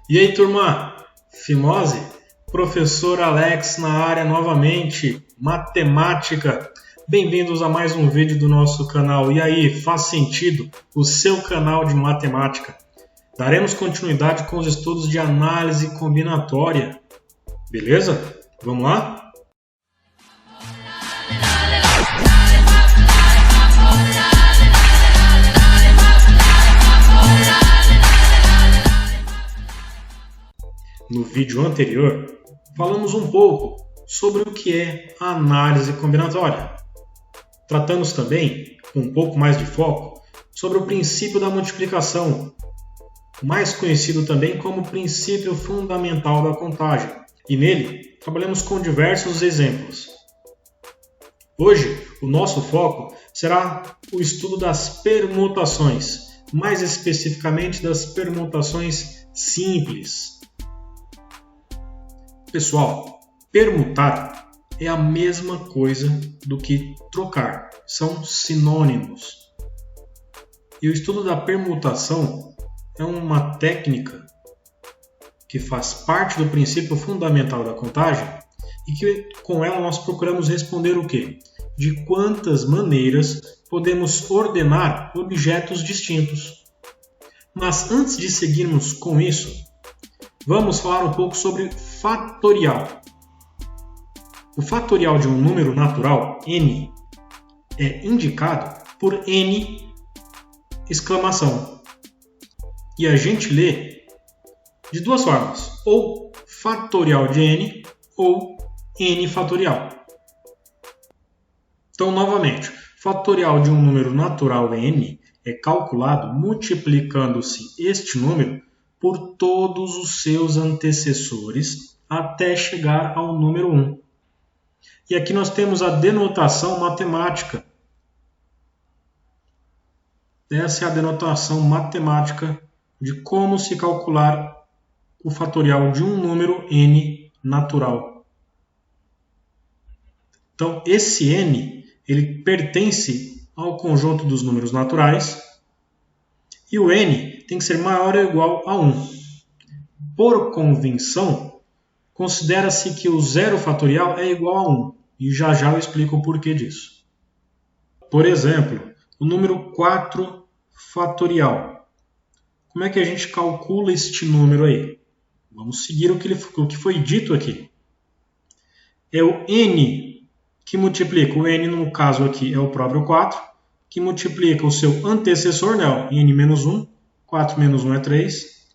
E aí, turma? Fimose? Professor Alex na área novamente, matemática. Bem-vindos a mais um vídeo do nosso canal. E aí, faz sentido? O seu canal de matemática. Daremos continuidade com os estudos de análise combinatória. Beleza? Vamos lá? No vídeo anterior, falamos um pouco sobre o que é a análise combinatória. Tratamos também, com um pouco mais de foco, sobre o princípio da multiplicação, mais conhecido também como princípio fundamental da contagem. E nele, trabalhamos com diversos exemplos. Hoje, o nosso foco será o estudo das permutações, mais especificamente das permutações simples. Pessoal, permutar é a mesma coisa do que trocar, são sinônimos. E o estudo da permutação é uma técnica que faz parte do princípio fundamental da contagem e que com ela nós procuramos responder o quê? De quantas maneiras podemos ordenar objetos distintos. Mas antes de seguirmos com isso, vamos falar um pouco sobre fatorial. O fatorial de um número natural, n, é indicado por n exclamação. E a gente lê de duas formas, ou fatorial de n ou n fatorial. Então, novamente, fatorial de um número natural n é calculado multiplicando-se este número por todos os seus antecessores até chegar ao número 1. E aqui nós temos a denotação matemática. Essa é a denotação matemática de como se calcular o fatorial de um número n natural. Então, esse n ele pertence ao conjunto dos números naturais e o n tem que ser maior ou igual a 1. Por convenção, considera-se que o zero fatorial é igual a 1. E já eu explico o porquê disso. Por exemplo, o número 4 fatorial. Como é que a gente calcula este número aí? Vamos seguir o que foi dito aqui. É o n que multiplica, o n no caso aqui é o próprio 4, que multiplica o seu antecessor, né, n menos 1, 4 menos 1 é 3,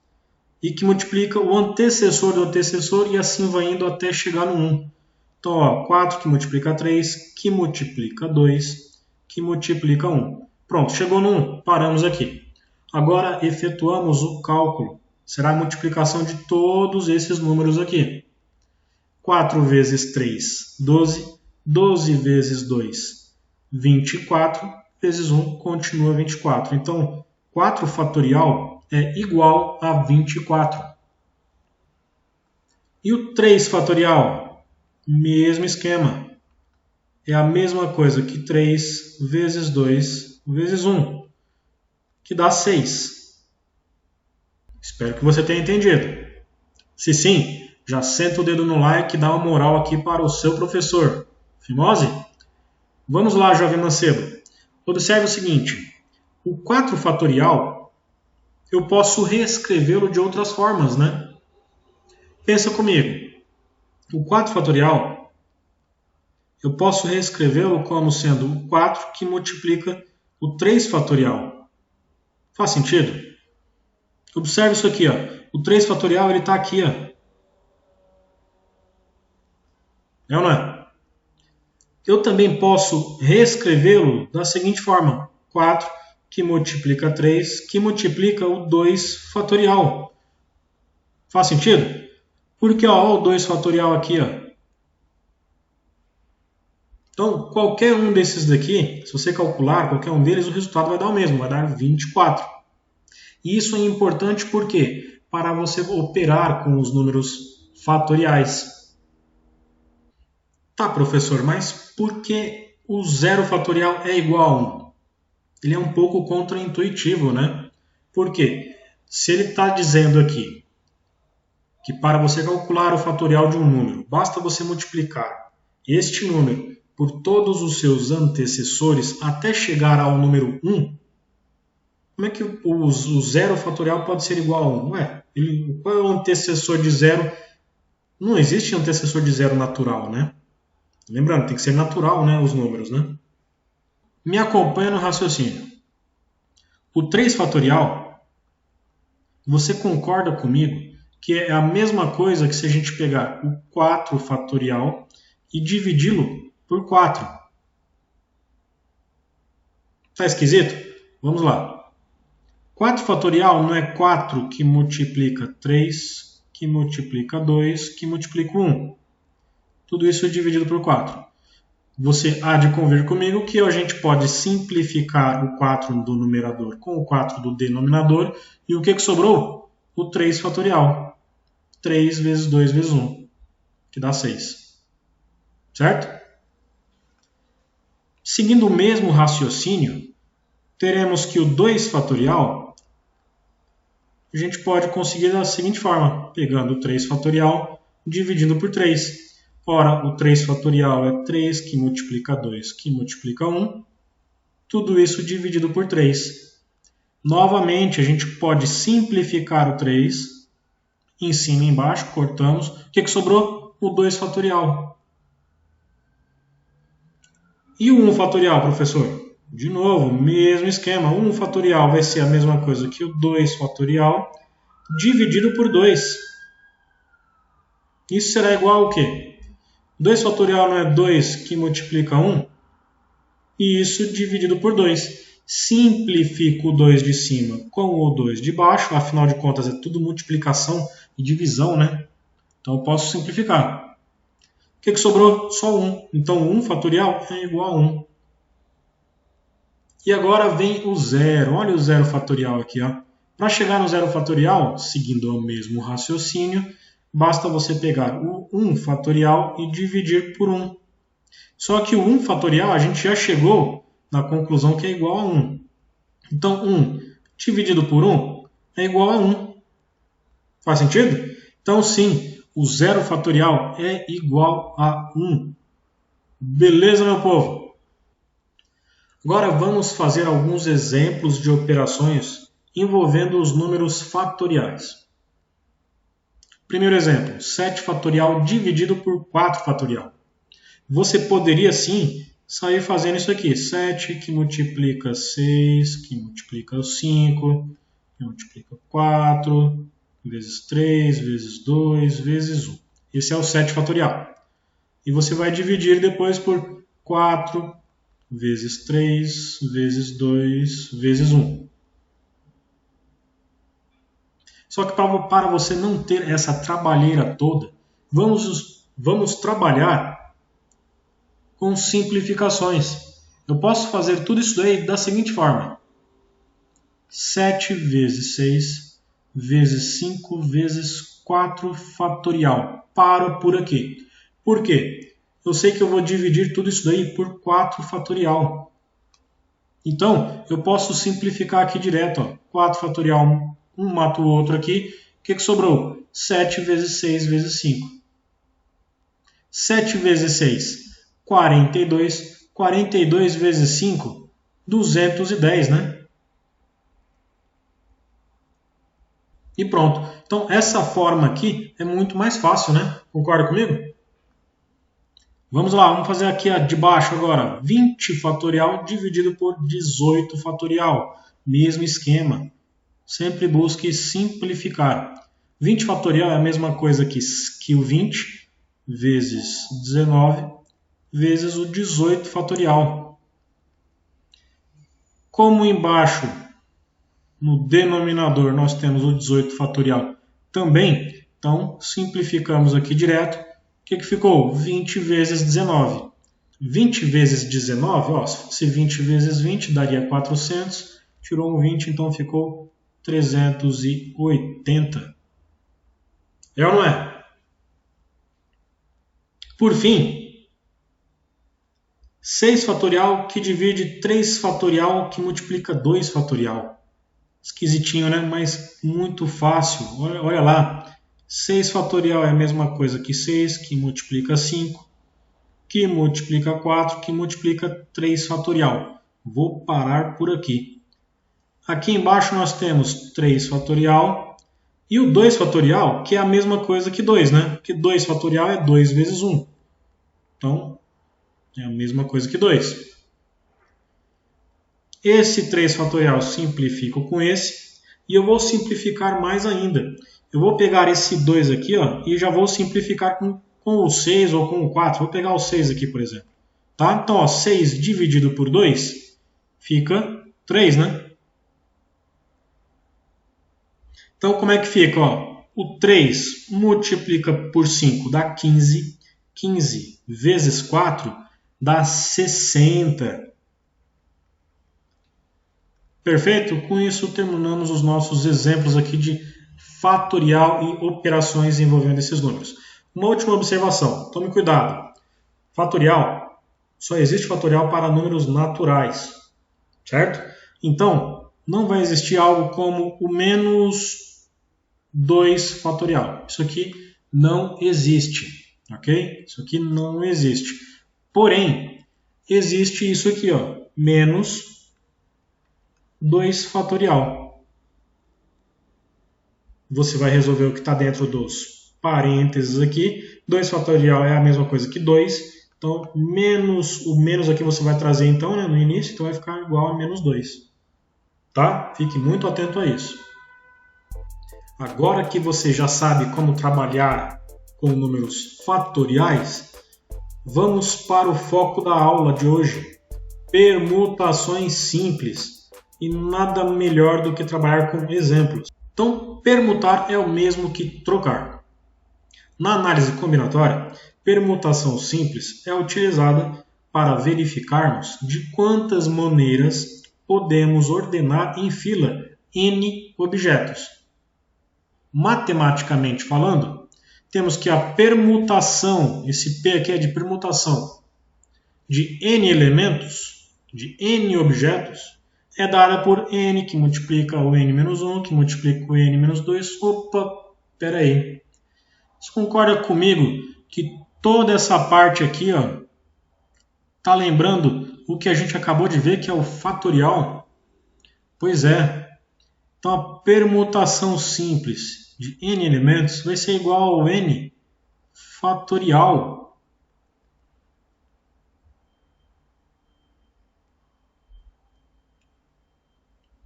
e que multiplica o antecessor do antecessor e assim vai indo até chegar no 1. Então, ó, 4 que multiplica 3, que multiplica 2, que multiplica 1. Pronto, chegou no 1, paramos aqui. Agora efetuamos o cálculo. Será a multiplicação de todos esses números aqui. 4 vezes 3, 12. 12 vezes 2, 24. Vezes 1 continua 24. Então, 4 fatorial é igual a 24. E o 3 fatorial? Mesmo esquema. É a mesma coisa que 3 vezes 2 vezes 1, que dá 6. Espero que você tenha entendido. Se sim, já senta o dedo no like e dá uma moral aqui para o seu professor. Fimose? Vamos lá, jovem mancebo. Observe o seguinte. O 4 fatorial, eu posso reescrevê-lo de outras formas, né? Pensa comigo. O 4 fatorial, eu posso reescrevê-lo como sendo o 4 que multiplica o 3 fatorial. Faz sentido? Observe isso aqui, ó. O 3 fatorial está aqui. Ó. É ou não é? Eu também posso reescrevê-lo da seguinte forma. 4 que multiplica 3, que multiplica o 2 fatorial. Faz sentido? Porque ó, o 2 fatorial aqui. Ó. Então, qualquer um desses daqui, se você calcular qualquer um deles, o resultado vai dar o mesmo, vai dar 24. E isso é importante por quê? Para você operar com os números fatoriais. Tá, professor, mas por que o zero fatorial é igual a 1? Ele é um pouco contraintuitivo, né? Por quê? Se ele está dizendo aqui que para você calcular o fatorial de um número, basta você multiplicar este número por todos os seus antecessores até chegar ao número 1, como é que o zero fatorial pode ser igual a 1? Ué, qual é o antecessor de zero? Não existe antecessor de zero natural, né? Lembrando, tem que ser natural, né, os números, né? Me acompanha no raciocínio. O 3 fatorial, você concorda comigo que é a mesma coisa que se a gente pegar o 4 fatorial e dividi-lo por 4. Tá esquisito? Vamos lá. 4 fatorial não é 4 que multiplica 3, que multiplica 2, que multiplica 1. Tudo isso é dividido por 4. Você há de convir comigo que a gente pode simplificar o 4 do numerador com o 4 do denominador. E o que sobrou? O 3 fatorial. 3 vezes 2 vezes 1, que dá 6. Certo? Seguindo o mesmo raciocínio, teremos que o 2 fatorial a gente pode conseguir da seguinte forma, pegando o 3 fatorial, dividindo por 3. Ora, o 3 fatorial é 3 que multiplica 2, que multiplica 1. Tudo isso dividido por 3. Novamente, a gente pode simplificar o 3. Em cima e embaixo, cortamos. O que sobrou? O 2 fatorial. E o 1 fatorial, professor? De novo, mesmo esquema. 1 fatorial vai ser a mesma coisa que o 2 fatorial dividido por 2. Isso será igual ao quê? 2 fatorial não é 2 que multiplica 1? E isso dividido por 2. Simplifico o 2 de cima com o 2 de baixo. Afinal de contas, é tudo multiplicação e divisão, né? Então, eu posso simplificar. O que sobrou? Só 1. Então, 1 fatorial é igual a 1. E agora vem o zero. Olha o zero fatorial aqui. Para chegar no zero fatorial, seguindo o mesmo raciocínio, basta você pegar o 1 fatorial e dividir por 1. Só que o 1 fatorial a gente já chegou na conclusão que é igual a 1. Então, 1 dividido por 1 é igual a 1. Faz sentido? Então, sim, o zero fatorial é igual a 1. Beleza, meu povo? Agora vamos fazer alguns exemplos de operações envolvendo os números fatoriais. Primeiro exemplo, 7 fatorial dividido por 4 fatorial. Você poderia sim sair fazendo isso aqui. 7 que multiplica 6, que multiplica 5, que multiplica 4, vezes 3, vezes 2, vezes 1. Esse é o 7 fatorial. E você vai dividir depois por 4 vezes 3, vezes 2, vezes 1. Só que para você não ter essa trabalheira toda, vamos trabalhar com simplificações. Eu posso fazer tudo isso daí da seguinte forma. 7 vezes 6 vezes 5 vezes 4 fatorial. Paro por aqui. Por quê? Eu sei que eu vou dividir tudo isso daí por 4 fatorial. Então, eu posso simplificar aqui direto. 4 fatorial, um mata o outro aqui. O que sobrou? 7 vezes 6 vezes 5. 7 vezes 6, 42. 42 vezes 5, 210, né? E pronto. Então, essa forma aqui é muito mais fácil, né? Concorda comigo? Vamos lá, vamos fazer aqui a de baixo agora. 20 fatorial dividido por 18 fatorial. Mesmo esquema. Sempre busque simplificar. 20 fatorial é a mesma coisa que o 20 vezes 19 vezes o 18 fatorial. Como embaixo, no denominador, nós temos o 18 fatorial também, então simplificamos aqui direto. O que ficou? 20 vezes 19. 20 vezes 19, ó, se fosse 20 vezes 20, daria 400. Tirou um 20, então ficou 380. É ou não é? Por fim, 6 fatorial que divide 3 fatorial que multiplica 2 fatorial. Esquisitinho, né? Mas muito fácil. Olha lá. 6 fatorial é a mesma coisa que 6, que multiplica 5, que multiplica 4, que multiplica 3 fatorial. Vou parar por aqui. Aqui embaixo nós temos 3 fatorial e o 2 fatorial, que é a mesma coisa que 2, né? Porque 2 fatorial é 2 vezes 1. Então, é a mesma coisa que 2. Esse 3 fatorial simplifico com esse e eu vou simplificar mais ainda. Eu vou pegar esse 2 aqui, ó, e já vou simplificar com o 6 ou com o 4. Vou pegar o 6 aqui, por exemplo. Tá? Então, ó, 6 dividido por 2 fica 3, né? Então, como é que fica? Ó? O 3 multiplica por 5 dá 15. 15 vezes 4 dá 60. Perfeito? Com isso, terminamos os nossos exemplos aqui de fatorial e operações envolvendo esses números. Uma última observação. Tome cuidado. Fatorial, só existe fatorial para números naturais. Certo? Então, não vai existir algo como o menos 2 fatorial. Isso aqui não existe. Ok? Isso aqui não existe. Porém, existe isso aqui, ó, menos 2 fatorial. Você vai resolver o que está dentro dos parênteses aqui. 2 fatorial é a mesma coisa que 2. Então, o menos aqui você vai trazer então, né, no início, então vai ficar igual a menos 2. Tá? Fique muito atento a isso. Agora que você já sabe como trabalhar com números fatoriais, vamos para o foco da aula de hoje. Permutações simples. E nada melhor do que trabalhar com exemplos. Então, permutar é o mesmo que trocar. Na análise combinatória, permutação simples é utilizada para verificarmos de quantas maneiras podemos ordenar em fila n objetos. Matematicamente falando, temos que a permutação, esse P aqui é de permutação, de n elementos, de n objetos, é dada por n, que multiplica o n-1, que multiplica o n-2. Opa, espera aí. Você concorda comigo que toda essa parte aqui, ó, tá lembrando o que a gente acabou de ver, que é o fatorial? Pois é. Então, a permutação simples de n elementos vai ser igual ao n fatorial.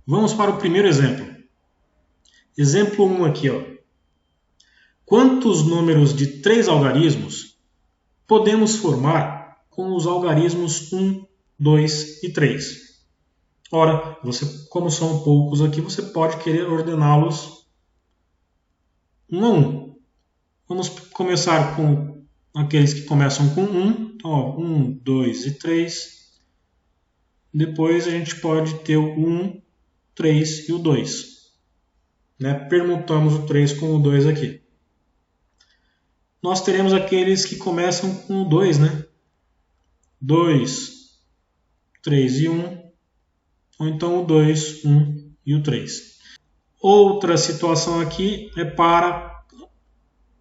Vamos para o primeiro exemplo. Exemplo 1 aqui, ó. Quantos números de 3 algarismos podemos formar com os algarismos 1, 2 e 3? Ora, como são poucos aqui, você pode querer ordená-los 1 a 1. Vamos começar com aqueles que começam com 1. Então, ó, 1, 2 e 3. Depois a gente pode ter o 1, 3 e o 2. Né? Permutamos o 3 com o 2 aqui. Nós teremos aqueles que começam com o 2, né? 2, 3 e 1. Ou então o 2, 1 e o 3. Outra situação aqui é para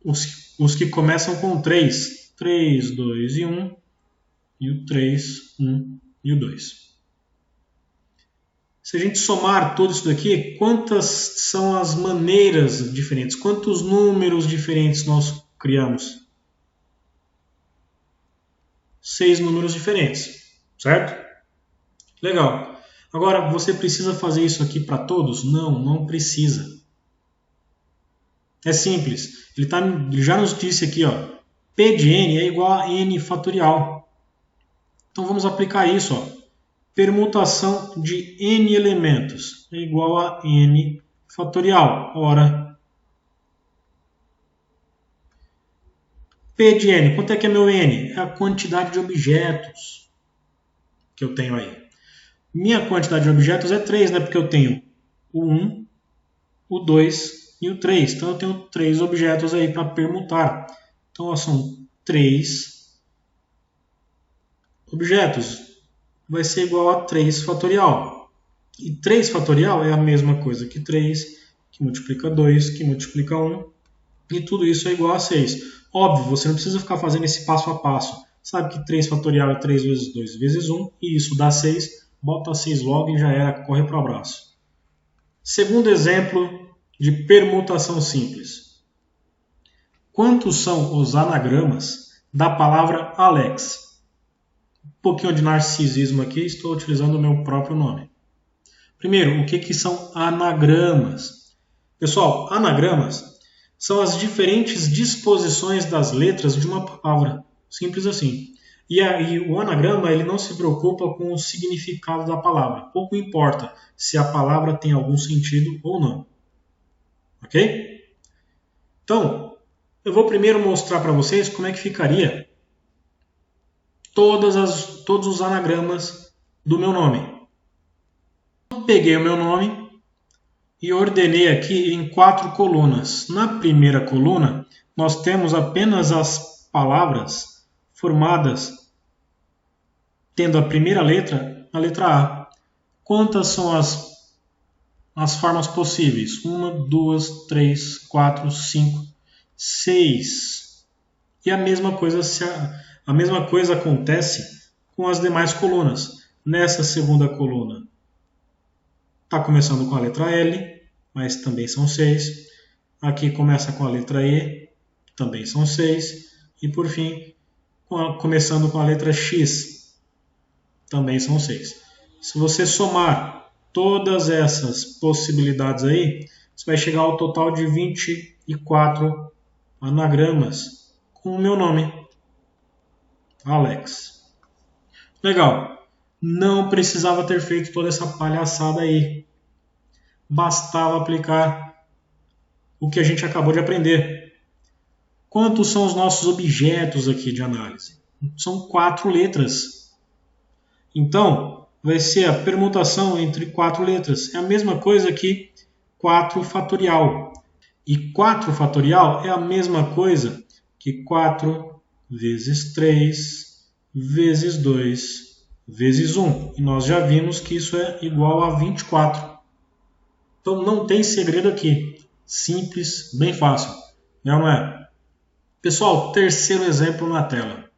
os que começam com 3. 3, 2 e 1. E o 3, 1 e o 2. Se a gente somar tudo isso daqui, quantas são as maneiras diferentes? Quantos números diferentes nós criamos? 6 números diferentes, certo? Legal. Agora, você precisa fazer isso aqui para todos? Não, não precisa. É simples. Ele já nos disse aqui, ó, P de n é igual a n fatorial. Então, vamos aplicar isso, ó. Permutação de n elementos é igual a n fatorial. Ora, P de n, quanto é que é meu n? É a quantidade de objetos que eu tenho aí. Minha quantidade de objetos é 3, né? Porque eu tenho o 1, o 2 e o 3. Então, eu tenho 3 objetos aí para permutar. Então, ó, são 3 objetos. Vai ser igual a 3 fatorial. E 3 fatorial é a mesma coisa que 3, que multiplica 2, que multiplica 1. E tudo isso é igual a 6. Óbvio, você não precisa ficar fazendo esse passo a passo. Sabe que 3 fatorial é 3 vezes 2 vezes 1, e isso dá 6. Bota 6 logo e já era, corre para o abraço. Segundo exemplo de permutação simples. Quantos são os anagramas da palavra Alex? Um pouquinho de narcisismo aqui, estou utilizando o meu próprio nome. Primeiro, o que são anagramas? Pessoal, anagramas são as diferentes disposições das letras de uma palavra. Simples assim. E aí o anagrama ele não se preocupa com o significado da palavra. Pouco importa se a palavra tem algum sentido ou não. Ok? Então, eu vou primeiro mostrar para vocês como é que ficaria todos os anagramas do meu nome. Eu peguei o meu nome e ordenei aqui em 4 colunas. Na primeira coluna, nós temos apenas as palavras formadas tendo a primeira letra, a letra A. Quantas são as formas possíveis? 1, 2, 3, 4, 5, 6. E a mesma coisa acontece com as demais colunas. Nessa segunda coluna, está começando com a letra L, mas também são 6. Aqui começa com a letra E, também são 6. E por fim, começando com a letra X, também são 6. Se você somar todas essas possibilidades aí, você vai chegar ao total de 24 anagramas com o meu nome, Alex. Legal. Não precisava ter feito toda essa palhaçada aí. Bastava aplicar o que a gente acabou de aprender. Quantos são os nossos objetos aqui de análise? São 4 letras. Então, vai ser a permutação entre 4 letras. É a mesma coisa que 4 fatorial. E 4 fatorial é a mesma coisa que 4 vezes 3 vezes 2 vezes 1. E nós já vimos que isso é igual a 24. Então não tem segredo aqui. Simples, bem fácil. Não é? Pessoal, terceiro exemplo na tela.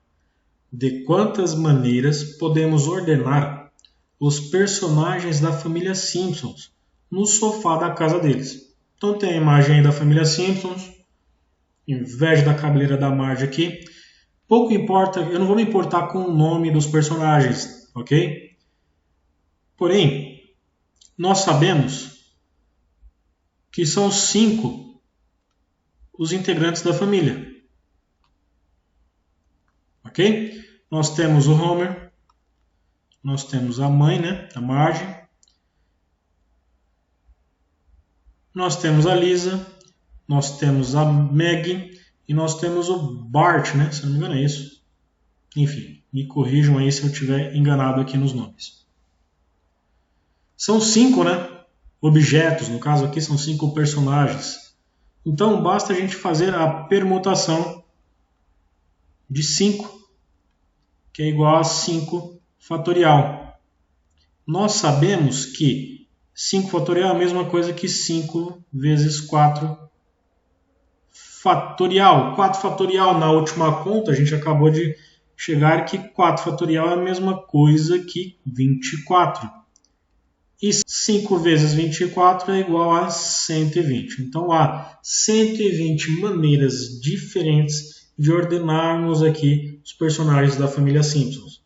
De quantas maneiras podemos ordenar os personagens da família Simpsons no sofá da casa deles? Então tem a imagem aí da família Simpsons, inveja da cabeleira da Marge aqui. Pouco importa, eu não vou me importar com o nome dos personagens, ok? Porém, nós sabemos que são 5 os integrantes da família. Ok? Nós temos o Homer, nós temos a mãe, né, a Marge, nós temos a Lisa, nós temos a Maggie e nós temos o Bart, né, se não me engano é isso. Enfim, me corrijam aí se eu estiver enganado aqui nos nomes. São 5, né, objetos, no caso aqui são 5 personagens. Então basta a gente fazer a permutação de 5, que é igual a 5 fatorial. Nós sabemos que 5 fatorial é a mesma coisa que 5 vezes 4 fatorial. 4 fatorial na última conta, a gente acabou de chegar que 4 fatorial é a mesma coisa que 24. E 5 vezes 24 é igual a 120. Então há 120 maneiras diferentes de ordenarmos aqui os personagens da família Simpsons.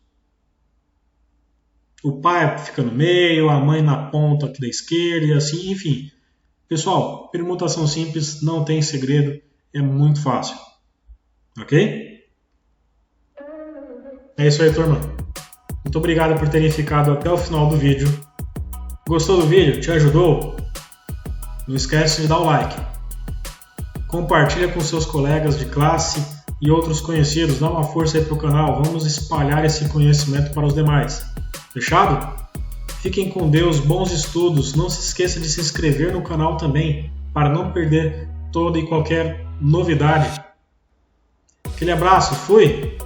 O pai fica no meio, a mãe na ponta aqui da esquerda e assim, enfim. Pessoal, permutação simples, não tem segredo, é muito fácil. Ok? É isso aí, turma. Muito obrigado por terem ficado até o final do vídeo. Gostou do vídeo? Te ajudou? Não esquece de dar o like. Compartilha com seus colegas de classe e outros conhecidos. Dá uma força aí para o canal. Vamos espalhar esse conhecimento para os demais. Fechado? Fiquem com Deus, bons estudos. Não se esqueça de se inscrever no canal também para não perder toda e qualquer novidade. Aquele abraço, fui!